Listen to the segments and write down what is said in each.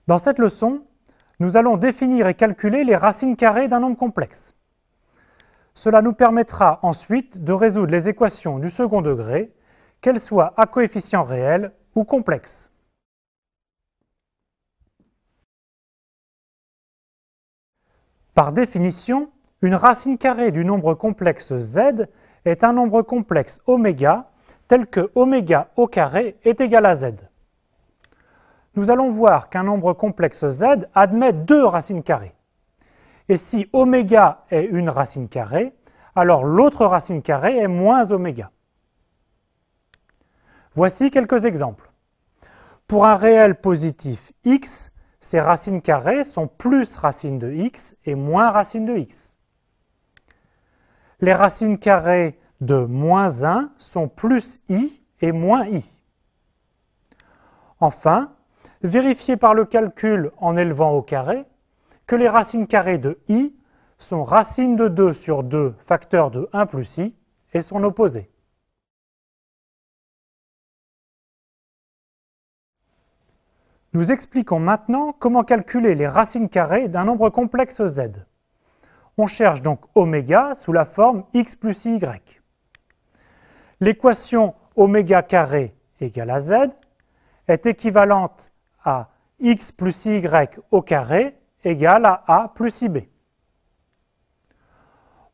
Dans cette leçon, nous allons définir et calculer les racines carrées d'un nombre complexe. Cela nous permettra ensuite de résoudre les équations du second degré, qu'elles soient à coefficient réel ou complexes. Par définition, une racine carrée du nombre complexe z est un nombre complexe oméga tel que oméga au carré est égal à z. Nous allons voir qu'un nombre complexe z admet deux racines carrées. Et si oméga est une racine carrée, alors l'autre racine carrée est moins oméga. Voici quelques exemples. Pour un réel positif x, ses racines carrées sont plus racine de x et moins racine de x. Les racines carrées de moins 1 sont plus i et moins i. Enfin, vérifiez par le calcul en élevant au carré que les racines carrées de i sont racine de 2 sur 2 facteur de 1 plus i et son opposé. Nous expliquons maintenant comment calculer les racines carrées d'un nombre complexe z. On cherche donc oméga sous la forme x plus y. L'équation oméga carré égale à z est équivalente à x plus y au carré égale à a plus ib.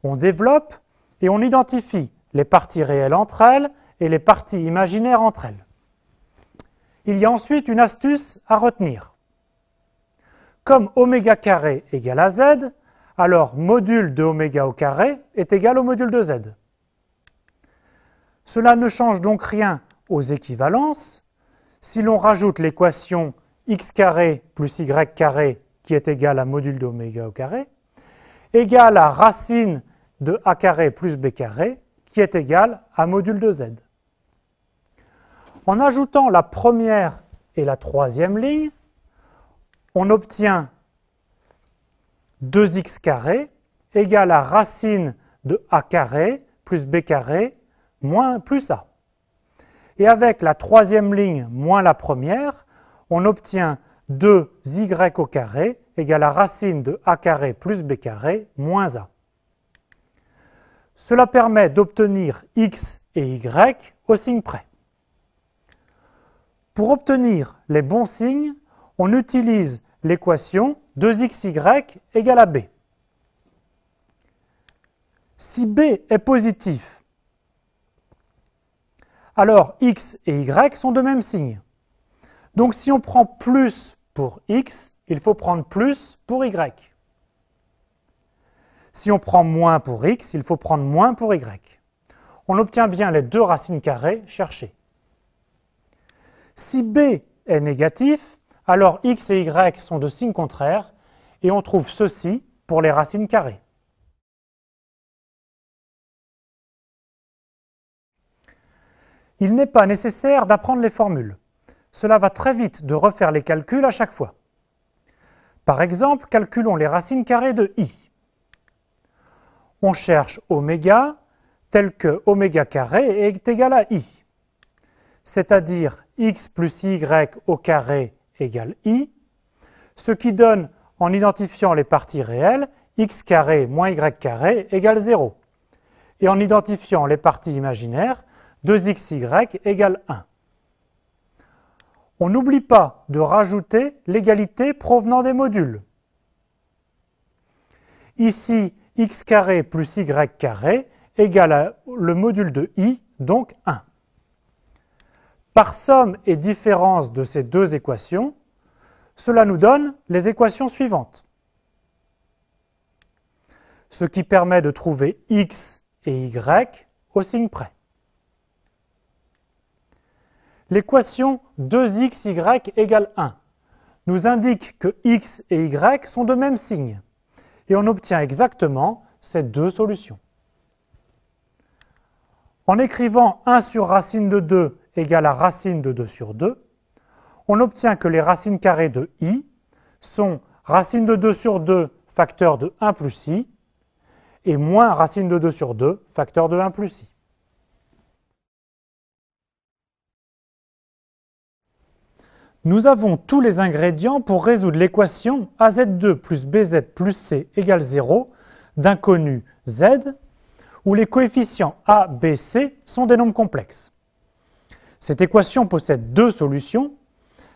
On développe et on identifie les parties réelles entre elles et les parties imaginaires entre elles. Il y a ensuite une astuce à retenir. Comme oméga carré égale à z, alors module de oméga au carré est égal au module de z. Cela ne change donc rien aux équivalences. Si l'on rajoute l'équation x carré plus y carré qui est égale à module de oméga au carré, égale à racine de a carré plus b carré qui est égal à module de z. En ajoutant la première et la troisième ligne, on obtient 2x carré égale à racine de a carré plus b carré moins plus a. Et avec la troisième ligne moins la première, on obtient 2y au carré égale à racine de a carré plus b carré moins a. Cela permet d'obtenir x et y au signe près. Pour obtenir les bons signes, on utilise l'équation 2xy égale à b. Si b est positif, alors x et y sont de même signe. Donc si on prend plus pour x, il faut prendre plus pour y. Si on prend moins pour x, il faut prendre moins pour y. On obtient bien les deux racines carrées cherchées. Si b est négatif, alors x et y sont de signe contraire et on trouve ceci pour les racines carrées. Il n'est pas nécessaire d'apprendre les formules. Cela va très vite de refaire les calculs à chaque fois. Par exemple, calculons les racines carrées de i. On cherche oméga tel que oméga carré est égal à i, c'est-à-dire x plus y au carré égale i, ce qui donne, en identifiant les parties réelles, x carré moins y carré égale 0. Et en identifiant les parties imaginaires, 2xy égale 1. On n'oublie pas de rajouter l'égalité provenant des modules. Ici, x carré plus y carré égale à le module de i, donc 1. Par somme et différence de ces deux équations, cela nous donne les équations suivantes. Ce qui permet de trouver x et y au signe près. L'équation 2xy égale 1 nous indique que x et y sont de même signe et on obtient exactement ces deux solutions. En écrivant 1 sur racine de 2 égale à racine de 2 sur 2, on obtient que les racines carrées de i sont racine de 2 sur 2 facteur de 1 plus i et moins racine de 2 sur 2 facteur de 1 plus i. Nous avons tous les ingrédients pour résoudre l'équation AZ2 plus BZ plus C égale 0 d'un connu Z, où les coefficients A, B, C sont des nombres complexes. Cette équation possède deux solutions,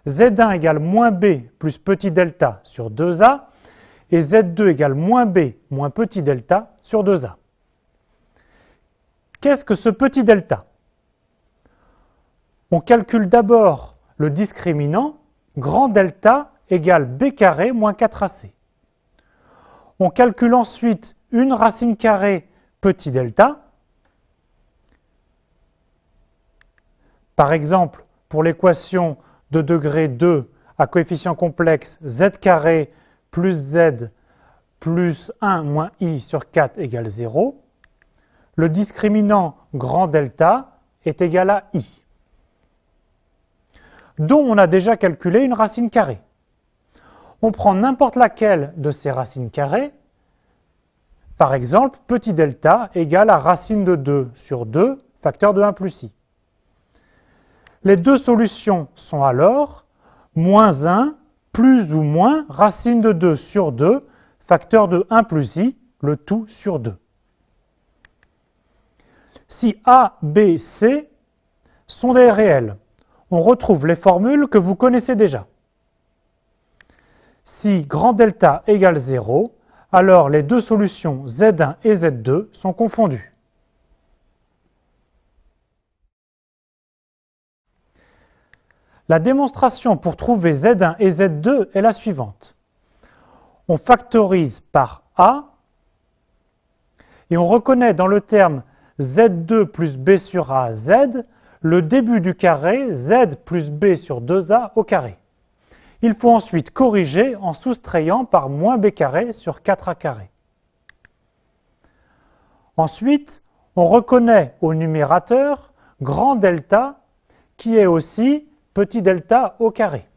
Z1 égale moins B plus petit delta sur 2A, et Z2 égale moins B moins petit delta sur 2A. Qu'est-ce que ce petit delta? On calcule d'abord le discriminant, grand delta égale B carré moins 4AC. On calcule ensuite une racine carrée petit delta. Par exemple, pour l'équation de degré 2 à coefficient complexe z carré plus z plus 1 moins i sur 4 égale 0, le discriminant grand delta est égal à i, dont on a déjà calculé une racine carrée. On prend n'importe laquelle de ces racines carrées. Par exemple, petit delta égale à racine de 2 sur 2, facteur de 1 plus i. Les deux solutions sont alors moins 1 plus ou moins racine de 2 sur 2, facteur de 1 plus i, le tout sur 2. Si A, B, C sont des réels, on retrouve les formules que vous connaissez déjà. Si grand delta égale 0, alors les deux solutions Z1 et Z2 sont confondues. La démonstration pour trouver Z1 et Z2 est la suivante. On factorise par A et on reconnaît dans le terme Z2 plus B sur A, Z, le début du carré Z plus B sur 2A au carré. Il faut ensuite corriger en soustrayant par moins B carré sur 4A carré. Ensuite, on reconnaît au numérateur grand delta qui est aussi petit delta au carré.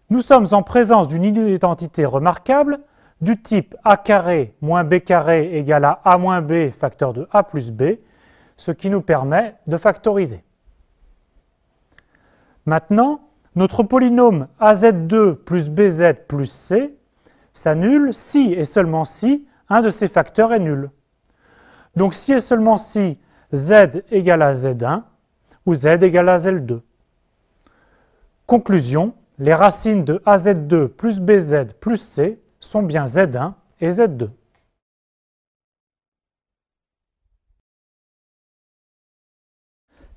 Nous sommes en présence d'une identité remarquable du type a carré moins b carré égale à a moins b facteur de a plus b, ce qui nous permet de factoriser. Maintenant, notre polynôme az2 plus bz plus c s'annule si et seulement si un de ces facteurs est nul. Donc si et seulement si z égale à z1 ou z égale à z2. Conclusion, les racines de az2 plus bz plus c sont bien z1 et z2.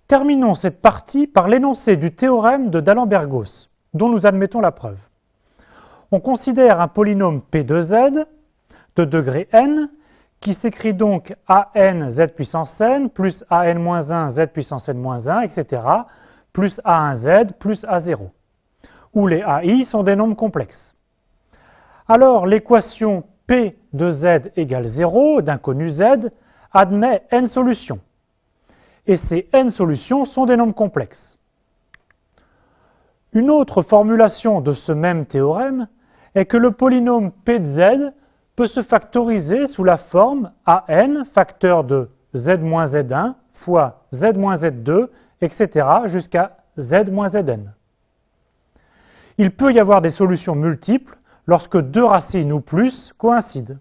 Terminons cette partie par l'énoncé du théorème de d'Alembert-Gauss, dont nous admettons la preuve. On considère un polynôme P de z de degré n qui s'écrit donc an z puissance n plus an-1 z puissance n-1, etc., plus a1z plus a0, où les ai sont des nombres complexes. Alors l'équation P de z égale 0 d'un connu z admet n solutions. Et ces n solutions sont des nombres complexes. Une autre formulation de ce même théorème est que le polynôme P de z peut se factoriser sous la forme an facteur de z-z1 fois z-z2, etc. jusqu'à z-zn. Il peut y avoir des solutions multiples lorsque deux racines ou plus coïncident.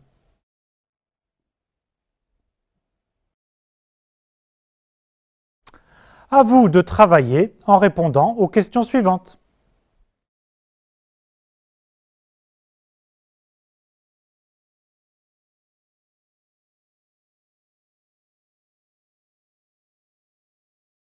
À vous de travailler en répondant aux questions suivantes.